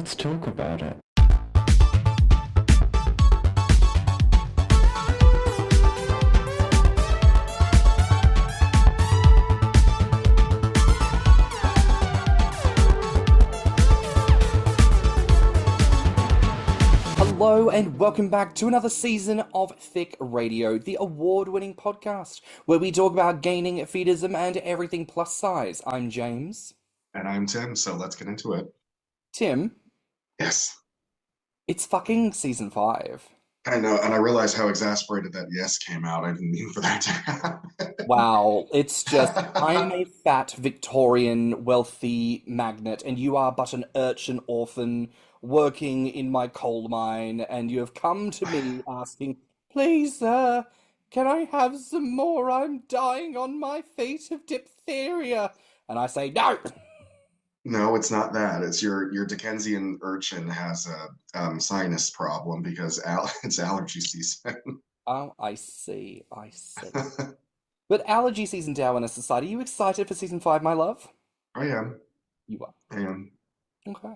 let's talk about it. Hello and welcome back to another season of Thicc Radio, the award-winning podcast where we talk about gaining, fetishism, and everything plus size. I'm James. And I'm Tim, so let's get into it. Tim? Yes. It's fucking season 5. I know, and I realize how exasperated that yes came out. I didn't mean for that to happen. Wow, it's just, I'm a fat, Victorian, wealthy magnate, and you are but an urchin orphan working in my coal mine, and you have come to me asking, please, sir, can I have some more? I'm dying on my feet of diphtheria. And I say, no! No, it's not that. It's your Dickensian urchin has a sinus problem because it's allergy season. Oh, I see. But allergy season now in a society. Are you excited for season 5, my love? I am. You are. I am. Okay.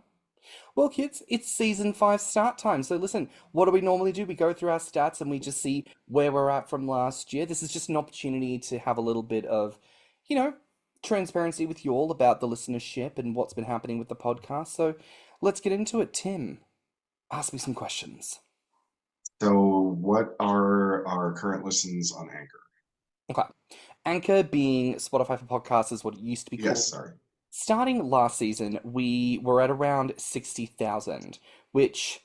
Well, kids, it's season 5 start time. So listen, what do we normally do? We go through our stats and we just see where we're at from last year. This is just an opportunity to have a little bit of, transparency with you all about the listenership and what's been happening with the podcast. So let's get into it. Tim, ask me some questions. So what are our current listens on Anchor? Okay. Anchor being Spotify for podcasts is what it used to be called. Yes, sorry. Starting last season, we were at around 60,000, which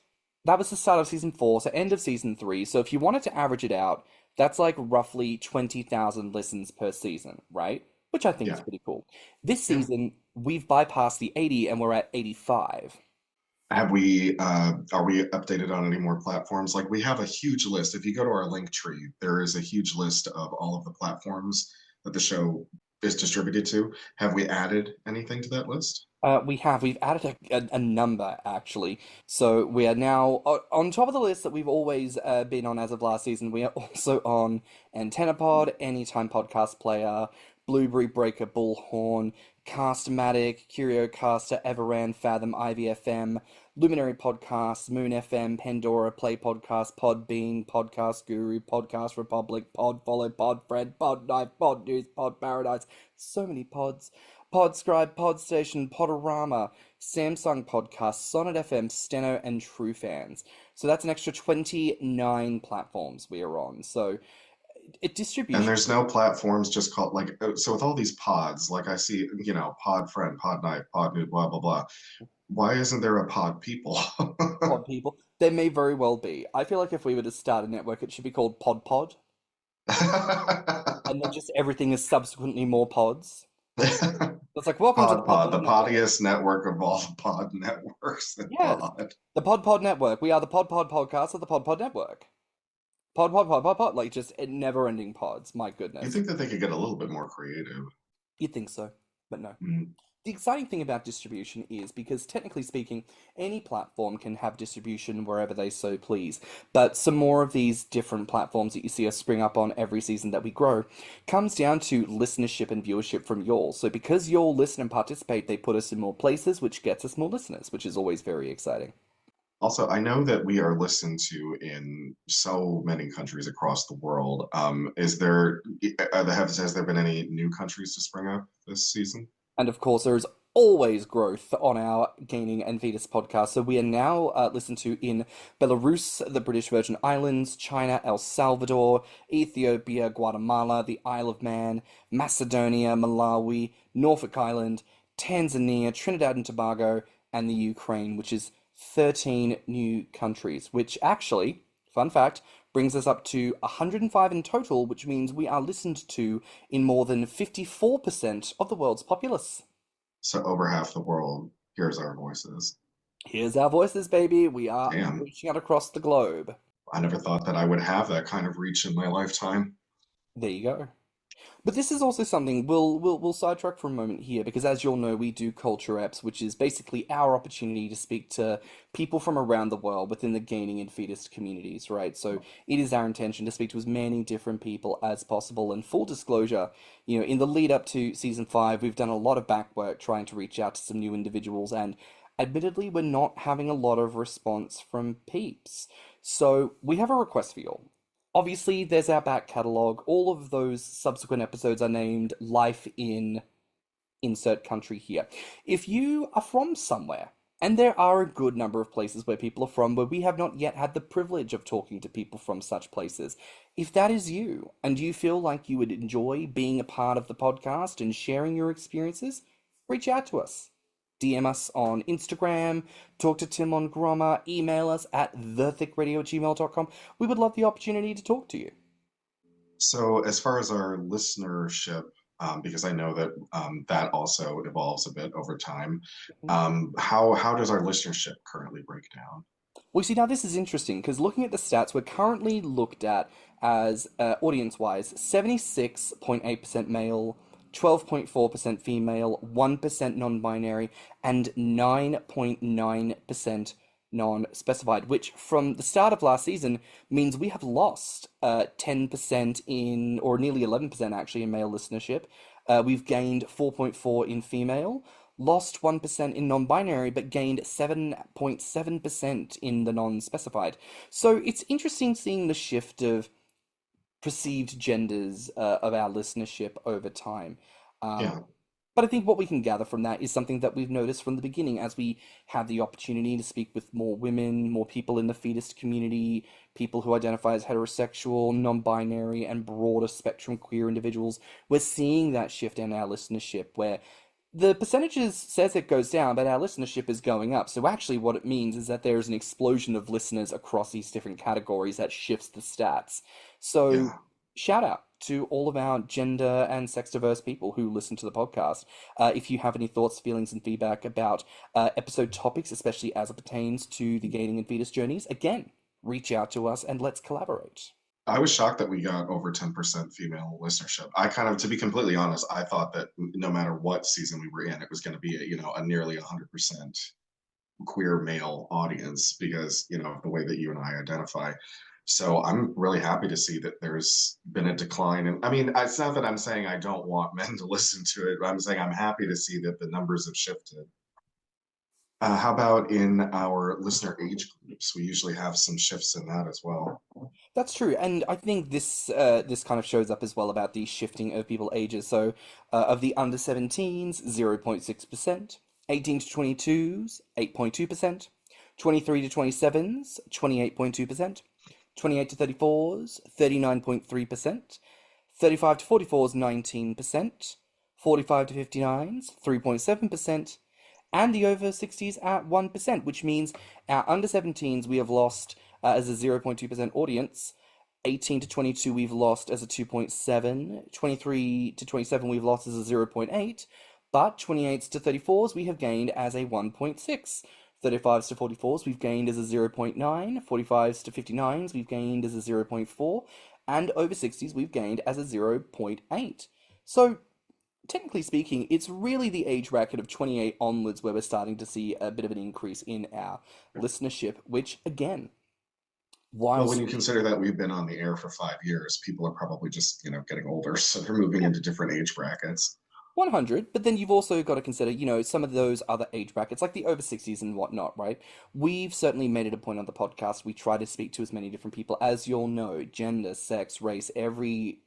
that was the start of season 4, so end of season 3. So if you wanted to average it out, that's like roughly 20,000 listens per season, right? Which I think is pretty cool. This season, we've bypassed the 80 and we're at 85. Are we updated on any more platforms? Like, we have a huge list. If you go to our link tree, there is a huge list of all of the platforms that the show is distributed to. Have we added anything to that list? We've added a number, actually. So we are now on top of the list that we've always been on as of last season. We are also on AntennaPod, Anytime Podcast Player, Blueberry Breaker, Bullhorn, Castmatic, CurioCaster, Everand, Fathom, IVFM, Luminary Podcasts, Moon FM, Pandora, Play Podcast, Podbean, Podcast Guru, Podcast Republic, Podfollow, Podfriend, Podknife, Pod News, Pod Paradise. So many pods. Podscribe, Podstation, Podorama, Samsung Podcast, Sonnet FM, Steno, and True Fans. So that's an extra 29 platforms we are on. So it distributes. And there's no platforms just called, like, so with all these pods, like I see, Pod Friend, Pod Night, Pod Nude, blah, blah, blah. Why isn't there a Pod People? Pod People? There may very well be. I feel like if we were to start a network, it should be called Pod. And then just everything is subsequently more pods. It's like, welcome to the Pod, the poddiest network of all pod networks. The Pod Network. We are the Pod podcast of the Pod Network. Pod, like just never-ending pods. My goodness. You think that they could get a little bit more creative? You'd think so, but no. Mm. The exciting thing about distribution is, because technically speaking, any platform can have distribution wherever they so please, but some more of these different platforms that you see us spring up on every season that we grow comes down to listenership and viewership from y'all. So because y'all listen and participate, they put us in more places, which gets us more listeners, which is always very exciting. Also, I know that we are listened to in so many countries across the world. Has there been any new countries to spring up this season? And of course, there is always growth on our Gaining and Fetus podcast. So we are now listened to in Belarus, the British Virgin Islands, China, El Salvador, Ethiopia, Guatemala, the Isle of Man, Macedonia, Malawi, Norfolk Island, Tanzania, Trinidad and Tobago, and the Ukraine, which is 13 new countries, which actually, fun fact, brings us up to 105 in total, which means we are listened to in more than 54% of the world's populace. So over half the world hears our voices. Here's our voices, baby. We are reaching out across the globe. I never thought that I would have that kind of reach in my lifetime. There you go. But this is also something we'll sidetrack for a moment here, because as you'll know, we do Culture Apps, which is basically our opportunity to speak to people from around the world within the gaining and fetus communities, right? So it is our intention to speak to as many different people as possible. And full disclosure, in the lead up to season 5, we've done a lot of back work trying to reach out to some new individuals, and admittedly, we're not having a lot of response from peeps. So we have a request for you all. Obviously, there's our back catalogue. All of those subsequent episodes are named Life in insert country here. If you are from somewhere, and there are a good number of places where people are from where we have not yet had the privilege of talking to people from such places, if that is you, and you feel like you would enjoy being a part of the podcast and sharing your experiences, reach out to us. DM us on Instagram, talk to Tim on Grommr, email us at thiccradio@gmail.com. We would love the opportunity to talk to you. So, as far as our listenership, because I know that that also evolves a bit over time, how does our listenership currently break down? Well, you see, now this is interesting because looking at the stats, we're currently looked at as audience-wise 76.8% male, 12.4% female, 1% non-binary, and 9.9% non-specified, which from the start of last season means we have lost 10% in, or nearly 11% actually, in male listenership. We've gained 4.4 in female, lost 1% in non-binary, but gained 7.7% in the non-specified. So it's interesting seeing the shift of perceived genders of our listenership over time. Yeah, But I think what we can gather from that is something that we've noticed from the beginning as we have the opportunity to speak with more women, more people in the fetus community, people who identify as heterosexual, non-binary, and broader spectrum queer individuals. We're seeing that shift in our listenership where the percentages says it goes down, but our listenership is going up. So actually what it means is that there's an explosion of listeners across these different categories that shifts the stats. So yeah. shout out to all of our gender and sex diverse people who listen to the podcast. If you have any thoughts, feelings, and feedback about episode topics, especially as it pertains to the gaining and fetus journeys, again, reach out to us and let's collaborate. I was shocked that we got over 10% female listenership. I kind of, to be completely honest, I thought that no matter what season we were in, it was going to be, a nearly 100% queer male audience because, of the way that you and I identify. So I'm really happy to see that there's been a decline. And I mean, it's not that I'm saying I don't want men to listen to it, but I'm saying I'm happy to see that the numbers have shifted. How about in our listener age groups? We usually have some shifts in that as well. That's true, and I think this kind of shows up as well about the shifting of people ages. So, of the under 17s, 0.6%, 18 to 22s, 8.2%, 23 to 27s, 28.2%, 28 to 34s, 39.3%, 35 to 44s, 19%, 45 to 59s, 3.7%, and the over 60s at 1%, which means our under 17s we have lost as a 0.2% audience. 18 to 22 we've lost as a 2.7, 23 to 27 we've lost as a 0.8, but 28s to 34s we have gained as a 1.6. 35s to 44s we've gained as a 0.9, 45s to 59s we've gained as a 0.4, and over 60s we've gained as a 0.8. So technically speaking, it's really the age bracket of 28 onwards where we're starting to see a bit of an increase in our listenership, which again, Well, when whilst you consider that we've been on the air for 5 years, people are probably just, getting older, so they're moving yeah, into different age brackets. 100, but then you've also got to consider, some of those other age brackets, like the over 60s and whatnot, right? We've certainly made it a point on the podcast. We try to speak to as many different people as you'll know, gender, sex, race, every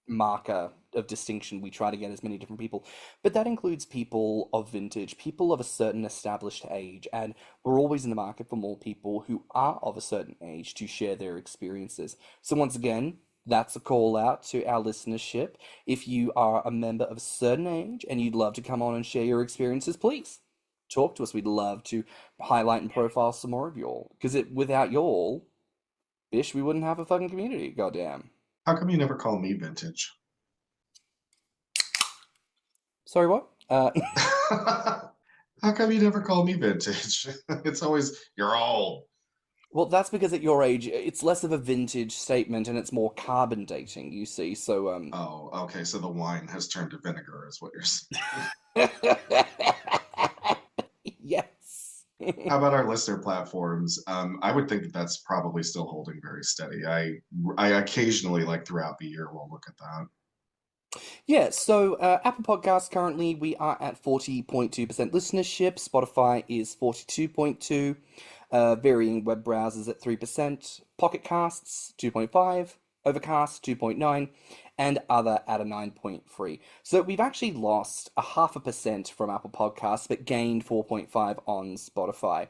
marker of distinction. We try to get as many different people, but that includes people of vintage, people of a certain established age, and we're always in the market for more people who are of a certain age to share their experiences. So once again, that's a call out to our listenership. If you are a member of a certain age and you'd love to come on and share your experiences, please talk to us. We'd love to highlight and profile some more of y'all, because without y'all, bish, we wouldn't have a fucking community. Goddamn. How come you never call me vintage? Sorry, what? How come you never call me vintage? It's always, you're old. Well, that's because at your age, it's less of a vintage statement and it's more carbon dating, you see. So, Oh, okay, so the wine has turned to vinegar, is what you're saying. yes. How about our listener platforms? I would think that that's probably still holding very steady. I occasionally, like throughout the year, will look at that. Yeah, so Apple Podcasts currently we are at 40.2% listenership. Spotify is 42.2, varying web browsers at 3%, Pocket Casts 2.5, Overcast 2.9, and other at a 9.3. So we've actually lost a 0.5% from Apple Podcasts, but gained 4.5 on Spotify.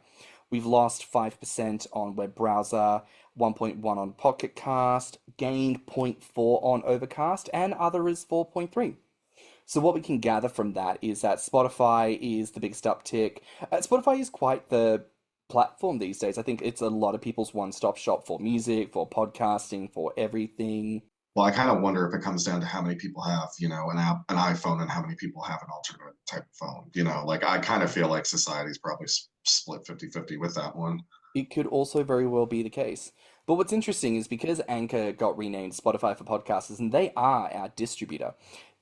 We've lost 5% on web browser, 1.1 on Pocket Cast, gained zero point 0.4 on Overcast, and other is 4.3. So what we can gather from that is that Spotify is the biggest uptick. Spotify is quite the platform these days. I think it's a lot of people's one-stop shop for music, for podcasting, for everything. Well, I kind of wonder if it comes down to how many people have, an iPhone and how many people have an alternate type of phone. Like I kind of feel like society's probably split 50-50 with that one. It could also very well be the case. But what's interesting is because Anchor got renamed Spotify for Podcasters, and they are our distributor,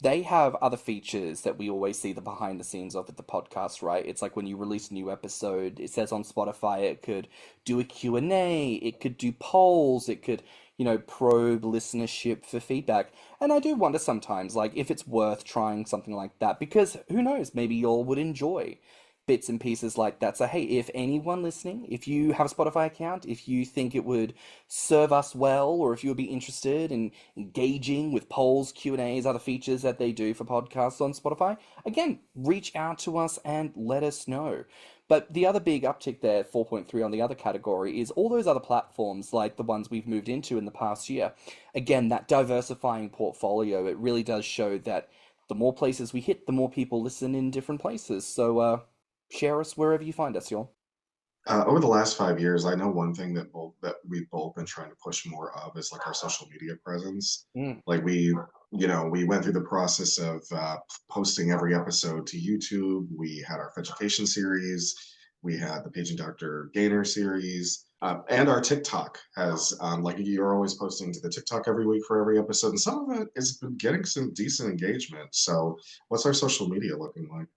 they have other features that we always see the behind the scenes of at the podcast, right? It's like when you release a new episode, it says on Spotify it could do a Q&A, it could do polls, it could, probe listenership for feedback. And I do wonder sometimes, like, if it's worth trying something like that, because who knows, maybe y'all would enjoy bits and pieces like that. So, hey, if anyone listening, if you have a Spotify account, if you think it would serve us well, or if you would be interested in engaging with polls, Q&As, other features that they do for podcasts on Spotify, again, reach out to us and let us know. But the other big uptick there, 4.3 on the other category, is all those other platforms like the ones we've moved into in the past year. Again, that diversifying portfolio, it really does show that the more places we hit, the more people listen in different places. So, share us wherever you find us, y'all. Over the last 5 years, I know one thing that we've both been trying to push more of is like our social media presence. Mm. Like we went through the process of posting every episode to YouTube. We had our education series. We had the Paging Dr. Gainer series. And our TikTok has, like, you're always posting to the TikTok every week for every episode, and some of it has been getting some decent engagement. So, what's our social media looking like?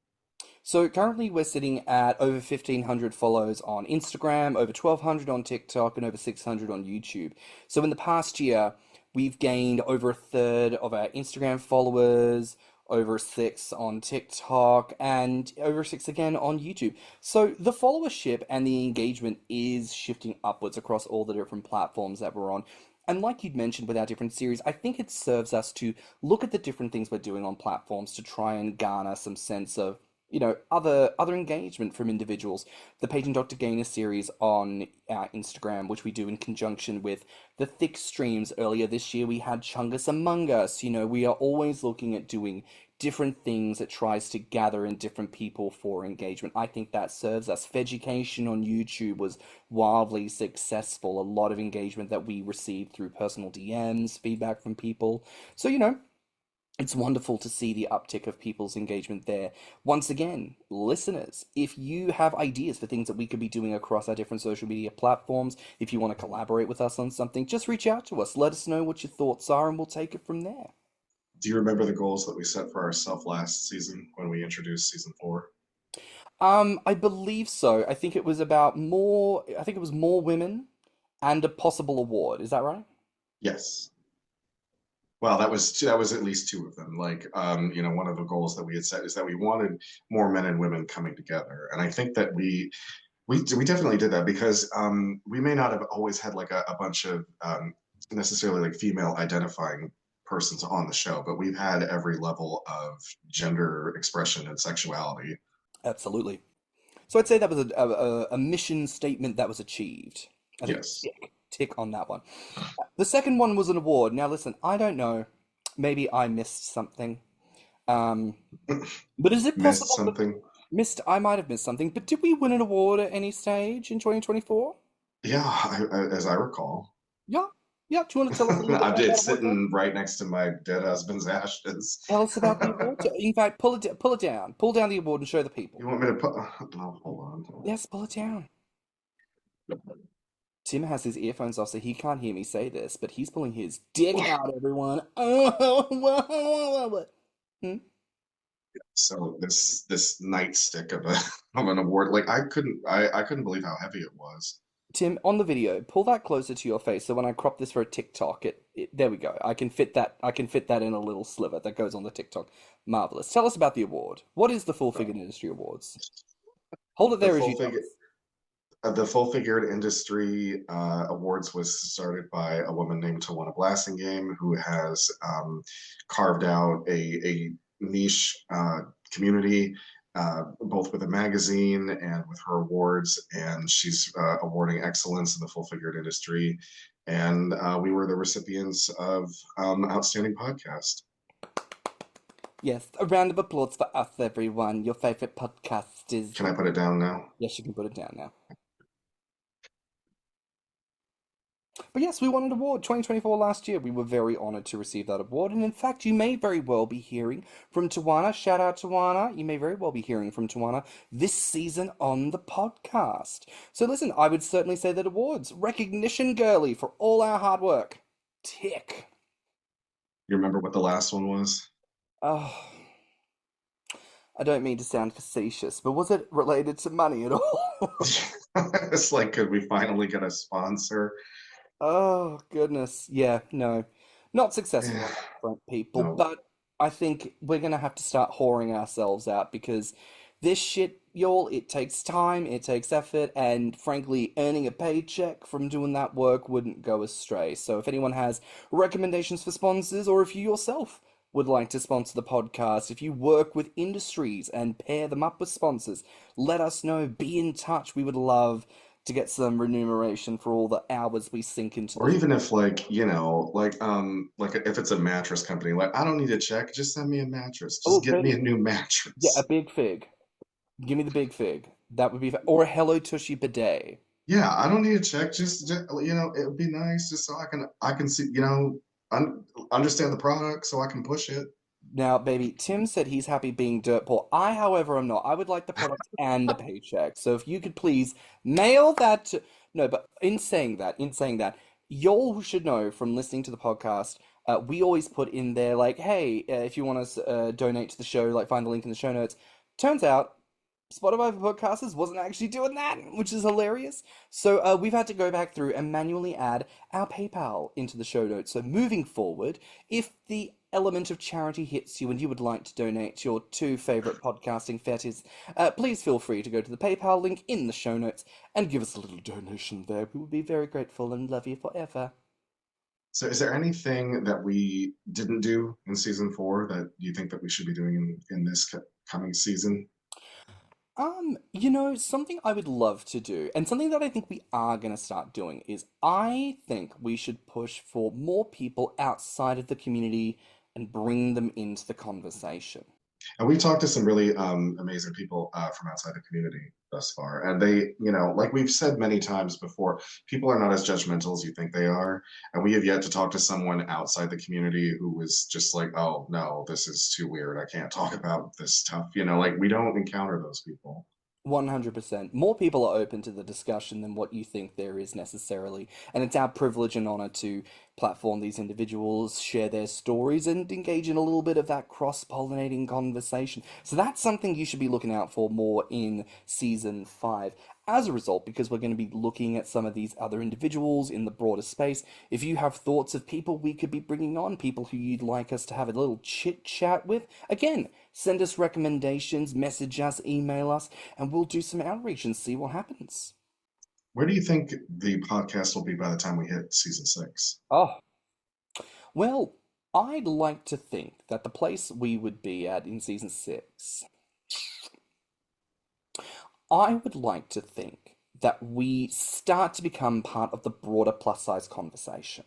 So currently we're sitting at over 1,500 follows on Instagram, over 1,200 on TikTok, and over 600 on YouTube. So in the past year, we've gained over a third of our Instagram followers, over six on TikTok, and over six again on YouTube. So the followership and the engagement is shifting upwards across all the different platforms that we're on. And like you'd mentioned with our different series, I think it serves us to look at the different things we're doing on platforms to try and garner some sense of other engagement from individuals. The Paging Dr. Gainer series on our Instagram, which we do in conjunction with the Thicc streams earlier this year, we had Chungus Among Us. We are always looking at doing different things that tries to gather in different people for engagement. I think that serves us. Feducation on YouTube was wildly successful. A lot of engagement that we received through personal DMs, feedback from people. So, it's wonderful to see the uptick of people's engagement there. Once again, listeners, if you have ideas for things that we could be doing across our different social media platforms, if you want to collaborate with us on something, just reach out to us. Let us know what your thoughts are, and we'll take it from there. Do you remember the goals that we set for ourselves last season when we introduced season 4? I believe so. I think it was about more, I think it was more women and a possible award. Is that right? Yes. Well, that was at least two of them. Like, one of the goals that we had set is that we wanted more men and women coming together, and I think that we definitely did that because we may not have always had like a bunch of necessarily like female identifying persons on the show, but we've had every level of gender expression and sexuality. Absolutely. So I'd say that was a mission statement that was achieved. I think Yes. tick on that one. The second one was an award. Now listen, I don't know. Maybe I missed something. Um, but is it Missed possible that something. missed? I might have missed something. But did we win an award at any stage in 2024? Yeah, as I recall. Yeah, yeah. Do you want to tell us a little bit I about did that award, though? sitting right next to my dead husband's ashes. Tell us about the award. In fact, pull it down, pull down the award and show the people. You want me to put? No, hold on. Yes, pull it down. Tim has his earphones off, so he can't hear me say this, but he's pulling his dick out, everyone. Hmm? So this nightstick of a of an award, like I couldn't believe how heavy it was. Tim, on the video, pull that closer to your face so when I crop this for a TikTok, there we go. I can fit that in a little sliver that goes on the TikTok. Marvelous. Tell us about the award. What is the Full Figured Industry Awards? Hold it The there as full you tell figure us. the Full Figured Industry Awards was started by a woman named Tawana Blassingame, who has carved out a niche community, both with a magazine and with her awards. And she's awarding excellence in the full figured industry. And we were the recipients of Outstanding Podcast. Yes, a round of applause for us, everyone. Your favorite podcast is. Can I put it down now? Yes, you can put it down now. But yes, we won an award 2024 last year. We were very honored to receive that award. And in fact, you may very well be hearing from Tawana. Shout out Tawana. You may very well be hearing from Tawana this season on the podcast. So listen, I would certainly say that awards, recognition girly for all our hard work. Tick. You remember what the last one was? Oh, I don't mean to sound facetious, but was it related to money at all? It's like, could we finally get a sponsor? Oh, goodness. Yeah, no. Not successful on that front, people, No. but I think we're gonna have to start whoring ourselves out because this shit, y'all, it takes time, it takes effort, and frankly, earning a paycheck from doing that work wouldn't go astray. So if anyone has recommendations for sponsors, or if you yourself would like to sponsor the podcast, if you work with industries and pair them up with sponsors, let us know, be in touch. We would love to get some remuneration for all the hours we sink into Or this. even if like, like if it's a mattress company, like I don't need a check, just send me a mattress. Just get me a Okay. new Yeah, a mattress. big fig. Give me the big fig. That would be, or a Hello Tushy bidet. Yeah, I don't need a check. Just it would be nice just so I can see, understand the product so I can push it. Now, baby, Tim said he's happy being dirt poor. I, however, am not. I would like the product and a paycheck. So if you could please mail that to... No, but in saying that, y'all should know from listening to the podcast, we always put in there like, hey, if you want to donate to the show, like find the link in the show notes. Turns out Spotify for podcasters wasn't actually doing that, which is hilarious. So we've had to go back through and manually add our PayPal into the show notes. So moving forward, if the element of charity hits you and you would like to donate to your two favorite podcasting fetishes, please feel free to go to the PayPal link in the show notes and give us a little donation there. We would be very grateful and love you forever. So is there anything that we didn't do in season 4 that you think that we should be doing in this coming season? Something I would love to do, and something that I think we are going to start doing, is I think we should push for more people outside of the community and bring them into the conversation. And we've talked to some really amazing people from outside the community thus far. And they, like we've said many times before, people are not as judgmental as you think they are. And we have yet to talk to someone outside the community who was just like, oh, no, this is too weird. I can't talk about this stuff. Like we don't encounter those people. 100%. More people are open to the discussion than what you think there is necessarily. And it's our privilege and honor to platform these individuals, share their stories, and engage in a little bit of that cross-pollinating conversation. So that's something you should be looking out for more in season 5. As a result, because we're going to be looking at some of these other individuals in the broader space, if you have thoughts of people we could be bringing on, people who you'd like us to have a little chit chat with, again, send us recommendations, message us, email us, and we'll do some outreach and see what happens. Where do you think the podcast will be by the time we hit season 6? Oh, well, I'd like to think that the place we would be at in season 6, I would like to think that we start to become part of the broader plus size conversation.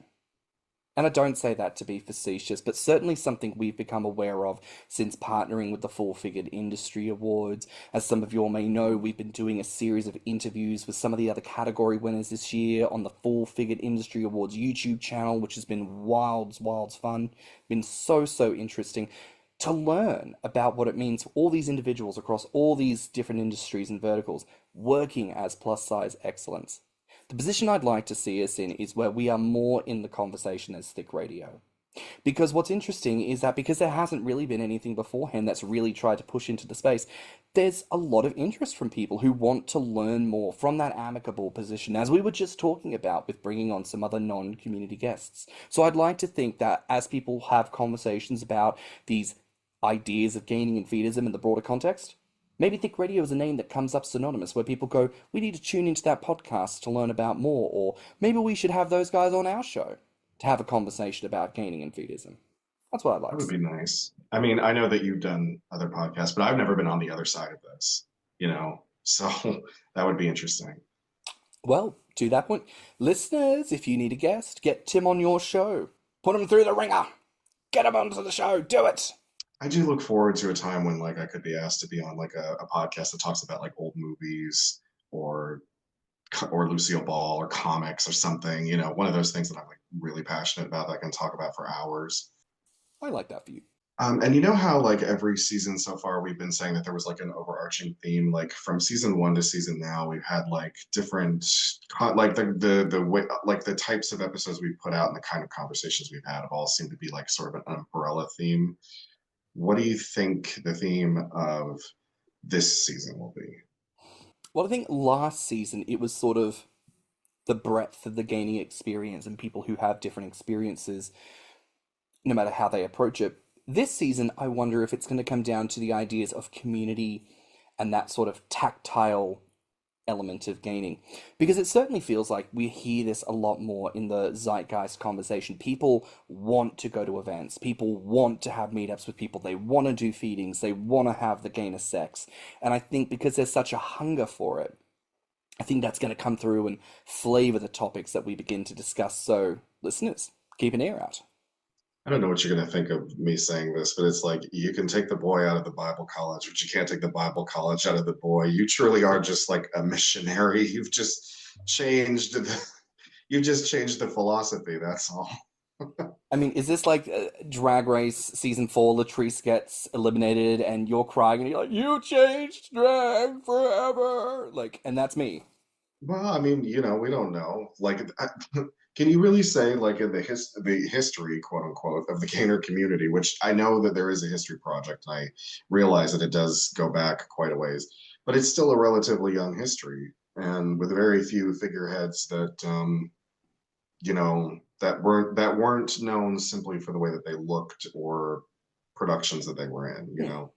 And I don't say that to be facetious, but certainly something we've become aware of since partnering with the Full Figured Industry Awards. As some of you all may know, we've been doing a series of interviews with some of the other category winners this year on the Full Figured Industry Awards YouTube channel, which has been wilds fun. Been so interesting to learn about what it means for all these individuals across all these different industries and verticals working as plus size excellence. The position I'd like to see us in is where we are more in the conversation as Thicc Radio. Because what's interesting is that because there hasn't really been anything beforehand that's really tried to push into the space, there's a lot of interest from people who want to learn more from that amicable position, as we were just talking about with bringing on some other non-community guests. So I'd like to think that as people have conversations about these ideas of gaining and feedism in the broader context, maybe Thicc Radio is a name that comes up synonymous where people go, we need to tune into that podcast to learn about more, or maybe we should have those guys on our show to have a conversation about gaining and feedism. That's what I'd like That to would see. be nice. I mean, I know that you've done other podcasts, but I've never been on the other side of this, you know, so that would be interesting. Well, to that point, listeners, if you need a guest, get Tim on your show. Put him through the ringer. Get him onto the show. Do it. I do look forward to a time when like I could be asked to be on like a podcast that talks about like old movies or Lucille Ball or comics or something, you know, one of those things that I'm like really passionate about that I can talk about for hours. I like that for you. And you know how like every season so far we've been saying that there was like an overarching theme, like from season one to season now we've had like different like the way like the types of episodes we've put out and the kind of conversations we've had have all seemed to be like sort of an umbrella theme. What do you think the theme of this season will be? Well, I think last season it was sort of the breadth of the gaming experience and people who have different experiences, no matter how they approach it. This season, I wonder if it's going to come down to the ideas of community and that sort of tactile element of gaining. Because it certainly feels like we hear this a lot more in the zeitgeist conversation. People want to go to events, people want to have meetups with people, they want to do feedings, they want to have the gain of sex. And I think because there's such a hunger for it, I think that's going to come through and flavor the topics that we begin to discuss. So, listeners, keep an ear out. I don't know what you're going to think of me saying this, but it's like you can take the boy out of the Bible college, but you can't take the Bible college out of the boy. You truly are just like a missionary. Changed the, you've just changed the philosophy. That's all. I mean, is this like Drag Race season 4? Latrice gets eliminated, and you're crying, and you're like, "You changed drag forever!" Like, and that's me. Well, I mean, you know, we don't know. Like, can you really say, like, in the history, quote unquote, of the gainer community, which I know that there is a history project, and I realize that it does go back quite a ways, but it's still a relatively young history, and with very few figureheads that, you know, that weren't known simply for the way that they looked or productions that they were in, you Hmm. know.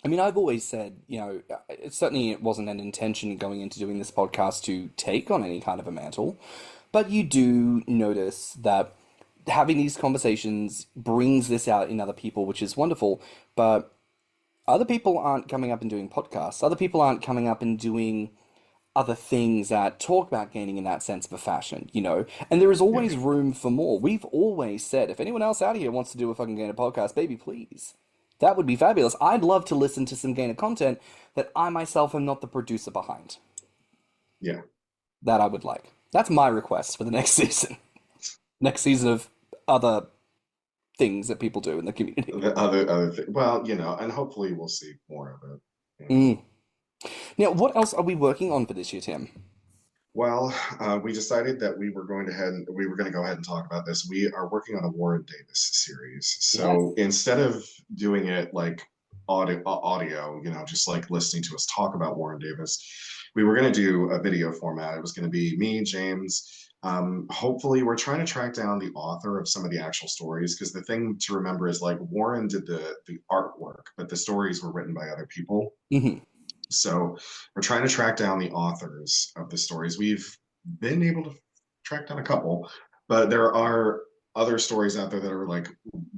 I mean, I've always said, it wasn't an intention going into doing this podcast to take on any kind of a mantle, but you do notice that having these conversations brings this out in other people, which is wonderful. But other people aren't coming up and doing podcasts. Other people aren't coming up and doing other things that talk about gaining in that sense of a fashion. And there is Yeah. always room for more. We've always said, if anyone else out here wants to do a fucking gainer podcast, baby, please. That would be fabulous. I'd love to listen to some gainer content that I myself am not the producer behind. Yeah. That I would like. That's my request for the next season. Next season of other things that people do in the community. The other thing, well, you know, and hopefully we'll see more of it. You know. Mm. Now, what else are we working on for this year, Tim? Well, we decided that we were going to go ahead and talk about this. We are working on a Warren Davis series. So Yes. instead of doing it like audio, you know, just like listening to us talk about Warren Davis, we were going to do a video format. It was going to be me, James. Hopefully, we're trying to track down the author of some of the actual stories because the thing to remember is like Warren did the artwork, but the stories were written by other people. Hmm. So we're trying to track down the authors of the stories. We've been able to track down a couple, but there are other stories out there that are like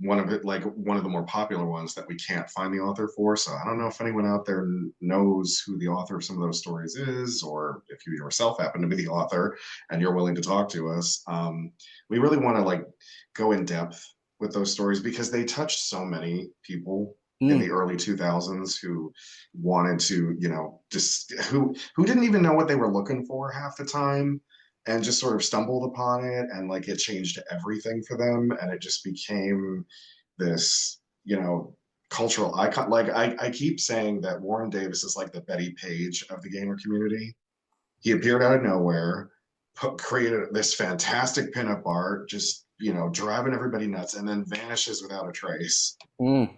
one of the more popular ones that we can't find the author for. So I don't know if anyone out there knows who the author of some of those stories is, or if you yourself happen to be the author and you're willing to talk to us. We really want to like go in depth with those stories because they touched so many people in Mm. the early 2000s who wanted to, you know, just who didn't even know what they were looking for half the time and just sort of stumbled upon it and like it changed everything for them and it just became this, you know, cultural icon. Like I keep saying that Warren Davis is like the Betty Page of the gamer community. He appeared out of nowhere, created this fantastic pinup art, just driving everybody nuts, and then vanishes without a trace. Mm.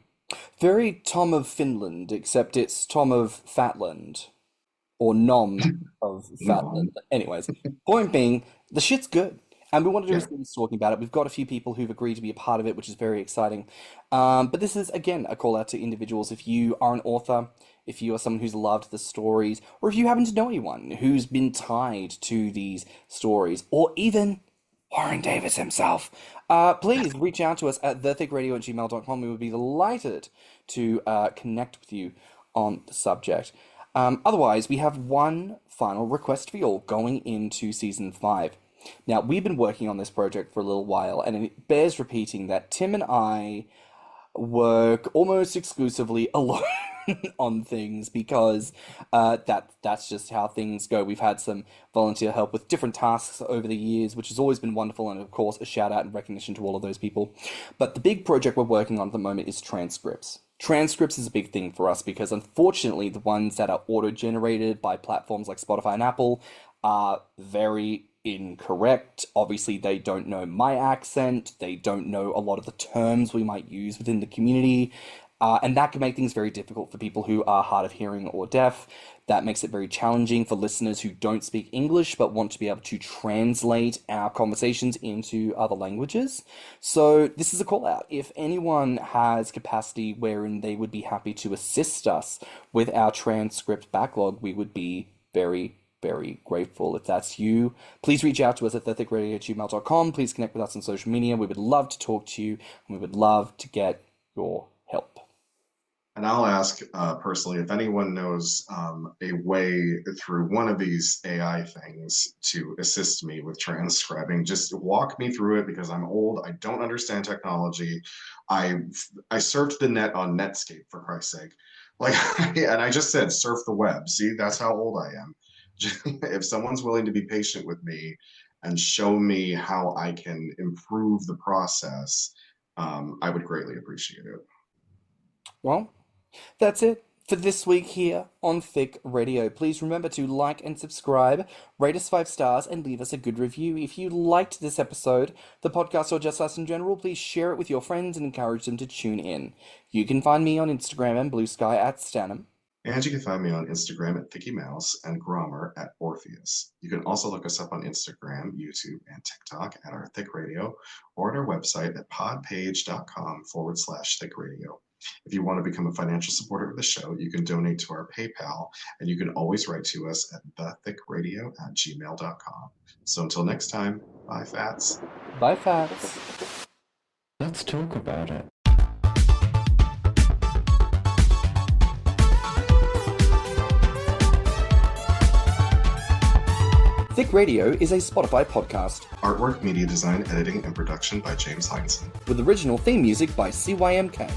Very Tom of Finland, except it's Tom of Fatland. Or Nom of No. Fatland. Anyways, point being, the shit's good. And we want to do a Yeah. series talking about it. We've got a few people who've agreed to be a part of it, which is very exciting. But this is, again, a call out to individuals. If you are an author, if you are someone who's loved the stories, or if you happen to know anyone who's been tied to these stories, or even Warren Davis himself, please reach out to us at thiccradio@gmail.com. We would be delighted to connect with you on the subject. Otherwise, we have one final request for you all going into season 5. Now, we've been working on this project for a little while, and it bears repeating that Tim and I work almost exclusively alone on things because that's just how things go. We've had some volunteer help with different tasks over the years, which has always been wonderful, and of course, a shout out and recognition to all of those people. But the big project we're working on at the moment is transcripts. Transcripts is a big thing for us because unfortunately the ones that are auto-generated by platforms like Spotify and Apple are very incorrect. Obviously, they don't know my accent, they don't know a lot of the terms we might use within the community, and that can make things very difficult for people who are hard of hearing or deaf. That makes it very challenging for listeners who don't speak English but want to be able to translate our conversations into other languages. So this is a call out. If anyone has capacity wherein they would be happy to assist us with our transcript backlog, we would be very, very grateful. If that's you, please reach out to us at thiccradio@gmail.com. Please connect with us on social media. We would love to talk to you, and we would love to get your help. And I'll ask personally if anyone knows a way through one of these AI things to assist me with transcribing. Just walk me through it because I'm old. I don't understand technology. I surfed the net on Netscape, for Christ's sake. Like, and I just said surf the web. See, that's how old I am. If someone's willing to be patient with me and show me how I can improve the process, I would greatly appreciate it. Well, that's it for this week here on Thicc Radio. Please remember to like and subscribe, rate us 5 stars, and leave us a good review. If you liked this episode, the podcast, or just us in general, please share it with your friends and encourage them to tune in. You can find me on Instagram and BlueSky at stannnum. And you can find me on Instagram at thiccmouse and Grommr at orpheus. You can also look us up on Instagram, YouTube, and TikTok at our Thicc Radio, or at our website at podpage.com/thiccradio. If you want to become a financial supporter of the show, you can donate to our PayPal, and you can always write to us at thiccradio@gmail.com. So until next time, bye, Fats. Bye, Fats. Let's talk about it. Thicc Radio is a Spotify podcast. Artwork, media design, editing, and production by James Heinzen. With original theme music by CYMK.